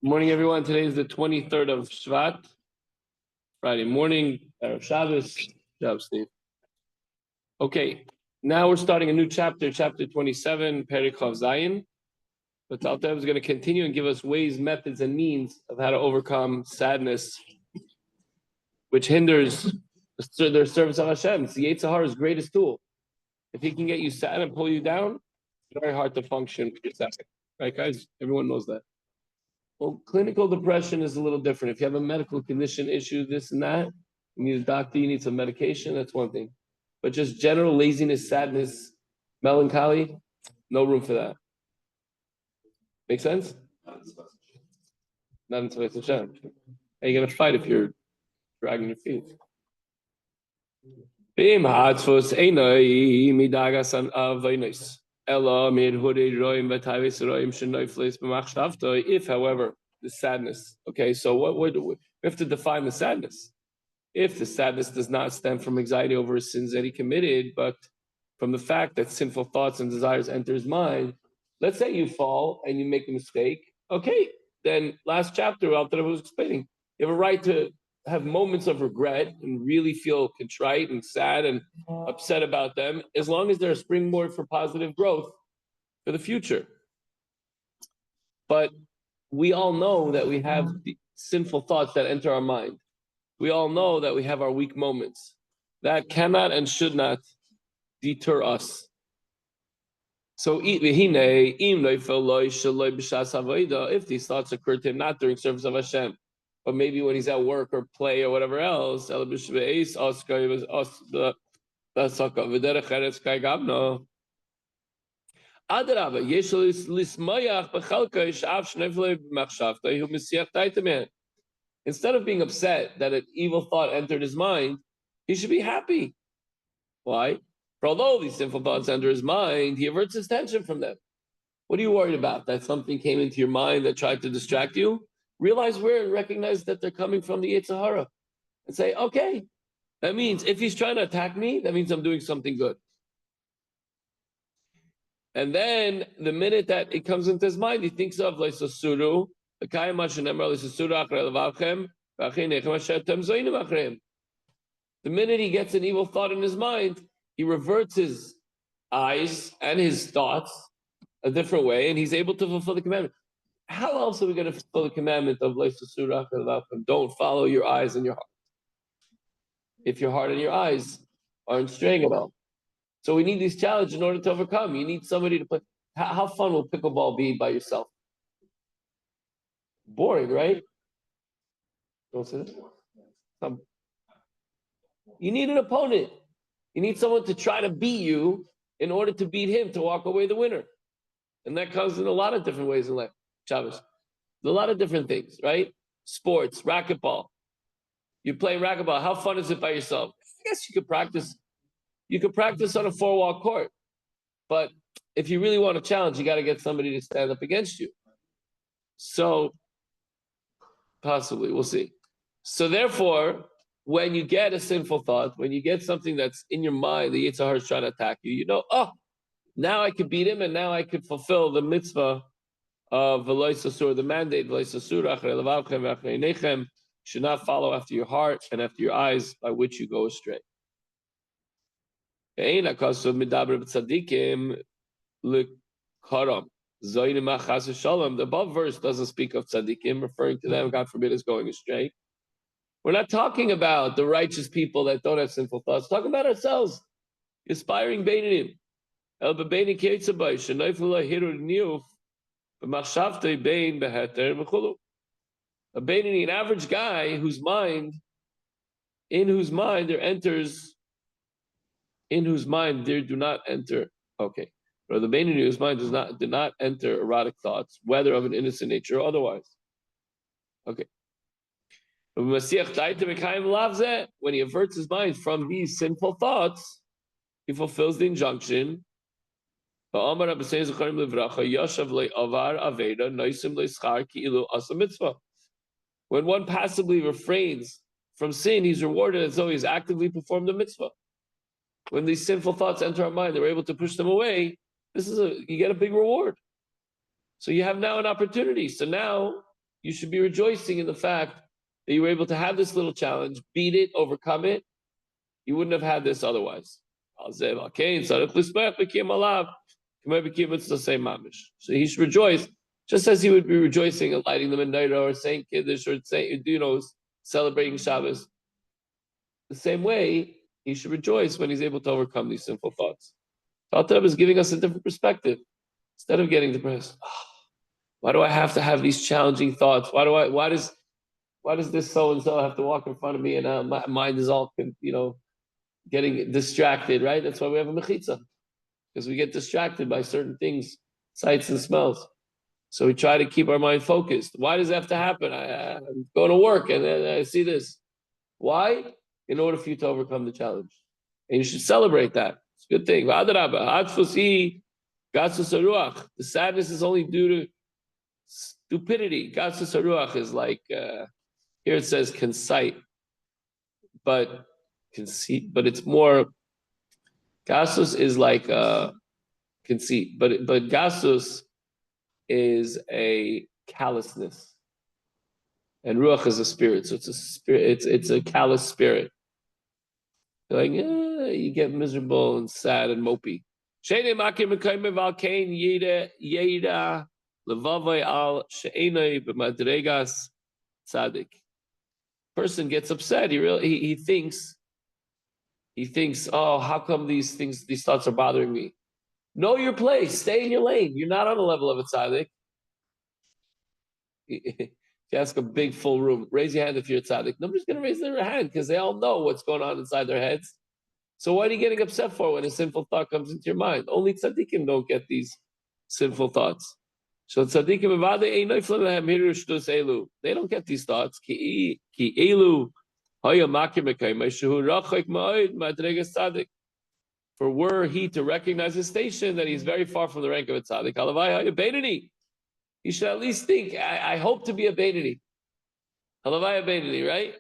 Morning, everyone. Today is the 23rd of Shvat, Friday morning, Erev Shabbos. Job, Steve. Okay, now we're starting a new chapter, chapter 27, Perek Chav Zayin. But Alter is going to continue and give us ways, methods, and means of how to overcome sadness, which hinders the service of Hashem. It's the Yetzer Hara's greatest tool. If he can get you sad and pull you down, it's very hard to function with your sad. Right, guys? Everyone knows that. Well, clinical depression is a little different. If you have a medical condition issue, this and that, you need a doctor, you need some medication, that's one thing. But just general laziness, sadness, melancholy, no room for that. Make sense? Not until it's Hashem. How are you going to fight if you're dragging your feet? If, however, the sadness, okay, so what would we have to define the sadness? If the sadness does not stem from anxiety over his sins that he committed, but from the fact that sinful thoughts and desires enter his mind, let's say you fall and you make a mistake, okay, then last chapter, Alter was explaining, you have a right to have moments of regret and really feel contrite and sad and upset about them, as long as they're a springboard for positive growth for the future. But we all know that we have the sinful thoughts that enter our mind. We all know that we have our weak moments. That cannot and should not deter us. So if these thoughts occur to him not during service of Hashem, but maybe when he's at work or play or whatever else, instead of being upset that an evil thought entered his mind, he should be happy. Why? For although these sinful thoughts enter his mind, he averts his attention from them. What are you worried about? That something came into your mind that tried to distract you? Realize where and recognize that they're coming from the Yetzer Hara. And say, okay, that means if he's trying to attack me, that means I'm doing something good. And then the minute that it comes into his mind, he thinks of the minute he gets an evil thought in his mind, he reverts his eyes and his thoughts a different way, and he's able to fulfill the commandment. How else are we going to fulfill the commandment of don't follow your eyes and your heart? If your heart and your eyes aren't straying at all. So we need these challenges in order to overcome. You need somebody to play. How fun will pickleball be by yourself? Boring, right? Don't say that. You need an opponent. You need someone to try to beat you in order to beat him, to walk away the winner. And that comes in a lot of different ways in life. Shabbos. A lot of different things, right? Sports, racquetball. You play racquetball. How fun is it by yourself? Yes, you could practice. You could practice on a four-wall court. But if you really want a challenge, you got to get somebody to stand up against you. So, possibly, we'll see. So therefore, when you get a sinful thought, when you get something that's in your mind, the Yetzer Hara is trying to attack you, you know, oh, now I could beat him and now I could fulfill the mitzvah of V'lo Yisasur, the mandate, V'lo Yisasur, Achrei Levavchem, Achrei Nechem, should not follow after your heart and after your eyes by which you go astray. The above verse doesn't speak of tzaddikim, referring to them, God forbid, as going astray. We're not talking about the righteous people that don't have sinful thoughts. We're talking about ourselves, aspiring beinanim. A beinani, an average guy in whose mind there do not enter. Okay. Or the beinani whose mind did not enter erotic thoughts, whether of an innocent nature or otherwise. Okay. When he averts his mind from these sinful thoughts, he fulfills the injunction. When one passively refrains from sin, he's rewarded as though he's actively performed a mitzvah. When these sinful thoughts enter our mind, they're able to push them away. You get a big reward. So you have now an opportunity. So now you should be rejoicing in the fact that you were able to have this little challenge, beat it, overcome it. You wouldn't have had this otherwise. So he should rejoice, just as he would be rejoicing at lighting the menorah or saying Kiddush or saying, celebrating Shabbos. The same way, he should rejoice when he's able to overcome these sinful thoughts. Alter Rebbe is giving us a different perspective. Instead of getting depressed, why do I have to have these challenging thoughts? Why does this so and so have to walk in front of me and my mind is all getting distracted, right? That's why we have a mechitza, because we get distracted by certain things, sights and smells. So we try to keep our mind focused. Why does that have to happen? I'm going to work and then I see this. Why? In order for you to overcome the challenge. And you should celebrate that. It's a good thing. The sadness is only due to stupidity. Gatsus haruach is like, here it says conceit, but it's more, Gasus is like conceit, but Gasus is a callousness. And Ruach is a spirit, so it's a spirit, it's a callous spirit. You're like, you get miserable and sad and mopey. Person gets upset. He thinks, oh, how come these thoughts are bothering me? Know your place. Stay in your lane. You're not on the level of a tzaddik. If you ask a big full room, raise your hand if you're a tzaddik. Nobody's going to raise their hand because they all know what's going on inside their heads. So what are you getting upset for when a sinful thought comes into your mind? Only tzaddikim don't get these sinful thoughts. So tzaddikim they don't get these thoughts. Ki elu for were he to recognize his station that he's very far from the rank of a tzaddik, he should at least think, I hope to be a Beinani. Halavai Beinani, right?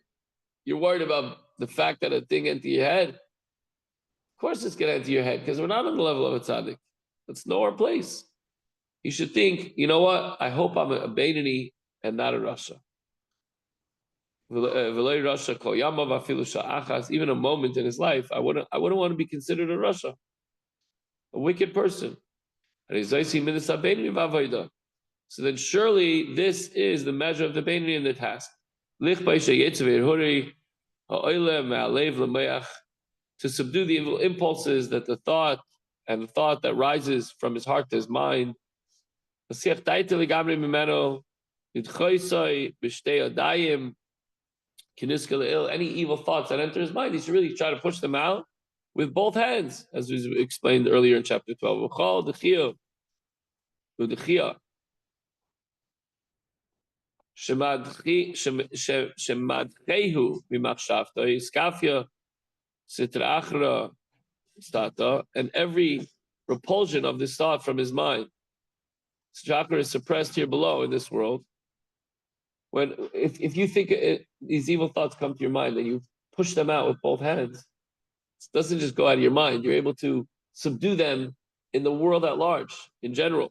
You're worried about the fact that a thing entered your head. Of course it's going to enter your head because we're not on the level of a tzaddik. Let's know our place. You should think, you know what? I hope I'm a Beinani and not a Rasha. Even a moment in his life, I wouldn't want to be considered a Rasha, a wicked person. So then surely this is the measure of the Beinani in the task. To subdue the evil impulses that the thought that rises from his heart to his mind. Any evil thoughts that enter his mind, he should really try to push them out with both hands, as was explained earlier in chapter 12. And every repulsion of this thought from his mind, Chakra is suppressed here below in this world. If you think these evil thoughts come to your mind and you push them out with both hands, it doesn't just go out of your mind. You're able to subdue them in the world at large, in general.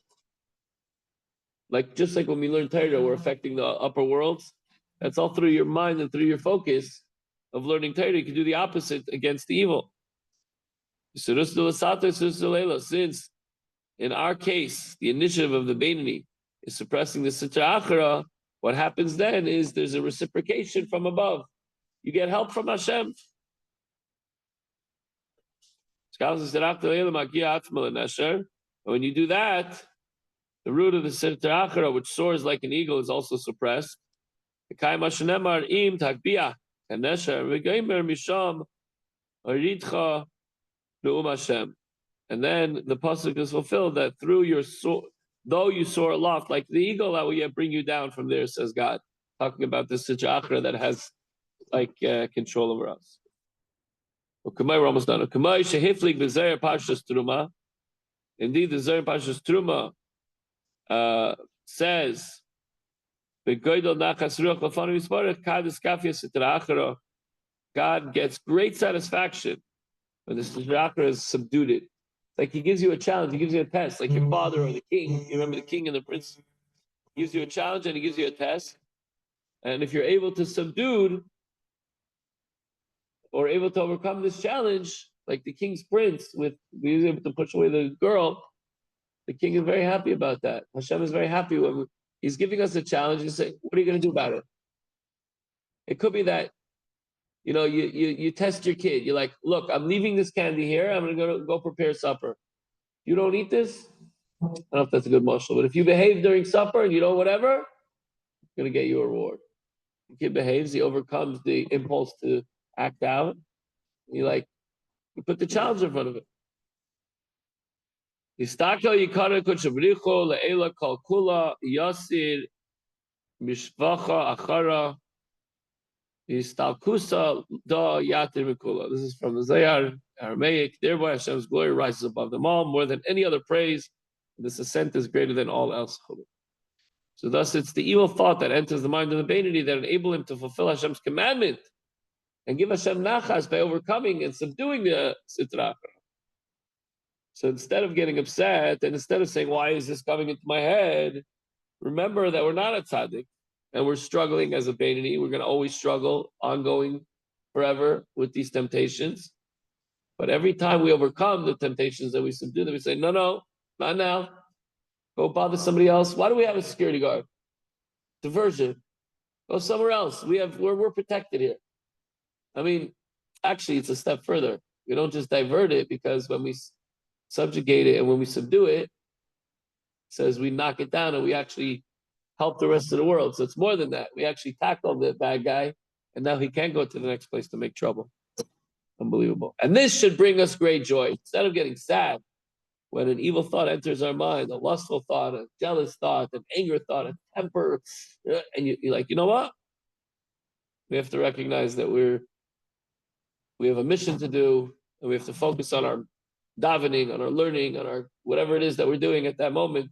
Just like when we learn Torah, we're affecting the upper worlds. That's all through your mind and through your focus of learning Torah. You can do the opposite against the evil. Since in our case, the initiative of the Beinani is suppressing the Sitra Achara, what happens then is there's a reciprocation from above. You get help from Hashem. And when you do that, the root of the Sitra Achara, which soars like an eagle, is also suppressed. And then the pasuk is fulfilled that through your though you soar aloft like the eagle, I will yet bring you down from there, says God, talking about the Sitra Achra that has control over us. We're almost done. Indeed, the Zohar Parshas Truma says, God gets great satisfaction when the Sitra Achra is subdued. It. Like he gives you a challenge, he gives you a test, like your father or the king. You remember the king and the prince? He gives you a challenge and he gives you a test. And if you're able to subdue or able to overcome this challenge, like the king's prince, he was able to push away the girl, the king is very happy about that. Hashem is very happy when he's giving us a challenge. He's saying, what are you going to do about it? It could be that, you test your kid. You're like, look, I'm leaving this candy here. I'm going to go prepare supper. You don't eat this? I don't know if that's a good muscle, but if you behave during supper and you don't whatever, I'm going to get you a reward. The kid behaves, he overcomes the impulse to act out. You put the challenge in front of it. Istako yikara kuchabricho le'ela kalkula yasir mishvacha achara istalkusa da yatir mikula. This is from the Zayar, Aramaic. Thereby Hashem's glory rises above them all, more than any other praise. This ascent is greater than all else. So thus it's the evil thought that enters the mind of the Beinoni that enable him to fulfill Hashem's commandment and give Hashem nachas by overcoming and subduing the sitra. So instead of getting upset and instead of saying, why is this coming into my head? Remember that we're not a tzaddik and we're struggling as a Beinoni. We're going to always struggle, ongoing, forever with these temptations. But every time we overcome the temptations that we subdue them, we say, no, not now. Go bother somebody else. Why do we have a security guard? Diversion. Go somewhere else. We're protected here. I mean, actually, it's a step further. We don't just divert it, because when we subjugate it and when we subdue it, it says we knock it down and we actually help the rest of the world. So it's more than that. We actually tackle the bad guy, and now he can't go to the next place to make trouble. Unbelievable. And this should bring us great joy. Instead of getting sad when an evil thought enters our mind, a lustful thought, a jealous thought, an anger thought, a temper, and you're like, you know what? We have to recognize that we have a mission to do, and we have to focus on our davening, on our learning, on our whatever it is that we're doing at that moment,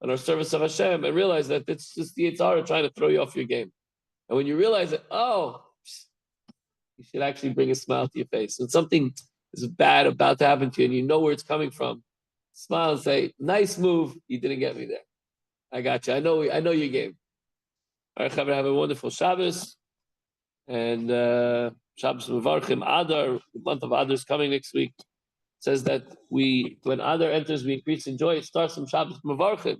on our service of Hashem, and realize that it's just the Yitzhara trying to throw you off your game. And when you realize that, you should actually bring a smile to your face. When something is bad about to happen to you and you know where it's coming from, smile and say, nice move, you didn't get me there. I got you. I know your game. All right, Chaver, have a wonderful Shabbos. And Shabbos Mevarchim Adar, the month of Adar is coming next week. It says that when Adar enters, we increase in joy. It starts from Shabbos Mevarchim.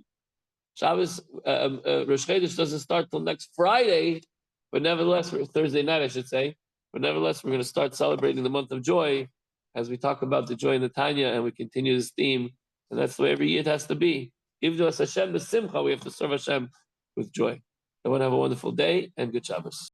Shabbos Rosh Chodesh doesn't start till next Friday, but nevertheless, Thursday night, I should say. But nevertheless, we're going to start celebrating the month of joy as we talk about the joy in the Tanya, and we continue this theme. And that's the way every year it has to be. Give to us Hashem the simcha. We have to serve Hashem with joy. I want to have a wonderful day and good Shabbos.